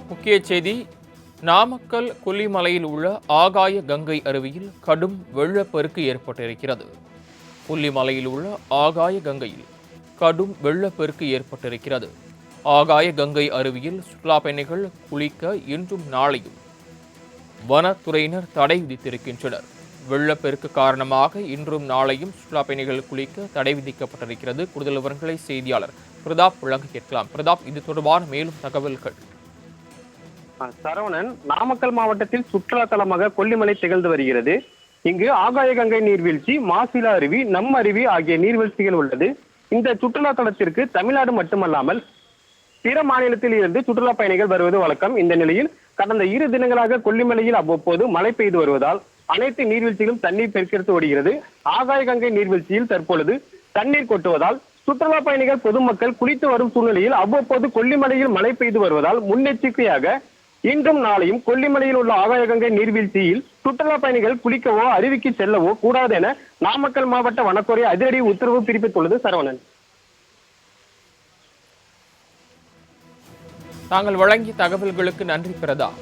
முக்கிய செய்தி. நாமக்கல் கொல்லிமலையில் உள்ள ஆகாய கங்கை அருவியில் கடும் வெள்ளப்பெருக்கு ஏற்பட்டிருக்கிறது. கொல்லிமலையில் உள்ள ஆகாய கங்கையில் கடும் வெள்ளப்பெருக்கு ஏற்பட்டிருக்கிறது. ஆகாய கங்கை அருவியில் சுற்றுலா பயணிகள் குளிக்க இன்றும் நாளையும் வனத்துறையினர் தடை விதித்திருக்கின்றனர். வெள்ளப்பெருக்கு காரணமாக இன்றும் நாளையும் சுற்றுலா பயணிகள் குளிக்க தடை விதிக்கப்பட்டிருக்கிறது. கூடுதல் விவரங்களை செய்தியாளர் பிரதாப் வழங்க கேட்கலாம். பிரதாப், இது தொடர்பான மேலும் தகவல்கள். சரவணன், நாமக்கல் மாவட்டத்தில் சுற்றுலா தலமாக கொல்லிமலை திகழ்ந்து வருகிறது. இங்கு ஆகாய கங்கை நீர்வீழ்ச்சி, மாசிலா அருவி, நம் அருவி ஆகிய நீர்வீழ்ச்சிகள் உள்ளது. இந்த சுற்றுலா தலத்திற்கு தமிழ்நாடு மட்டுமல்லாமல் பிற மாநிலத்தில் இருந்து சுற்றுலா பயணிகள் வருவது வழக்கம். இந்த நிலையில் கடந்த 2 தினங்களாக கொல்லிமலையில் அவ்வப்போது மழை பெய்து வருவதால் அனைத்து நீர்வீழ்ச்சிகளும் தண்ணீர் பெருக்கெடுத்து ஓடுகிறது. ஆகாய கங்கை நீர்வீழ்ச்சியில் தற்பொழுது தண்ணீர் கொட்டுவதால் சுற்றுலா பயணிகள் பொதுமக்கள் குளித்து வரும் சூழ்நிலையில் அவ்வப்போது கொல்லிமலையில் மழை பெய்து வருவதால் முன்னெச்சரிக்கையாக இன்றும் நாளையும் கொல்லிமலையில் உள்ள ஆகாய கங்கை நீர்வீழ்ச்சியில் சுற்றுலா பயணிகள் குளிக்கவோ அருவிக்கு செல்லவோ கூடாது என நாமக்கல் மாவட்ட வனத்துறை அதிரடி உத்தரவு பிறப்பித்துள்ளது. சரவணன், தாங்கள் வழங்கிய தகவல்களுக்கு நன்றி பிரதாப்.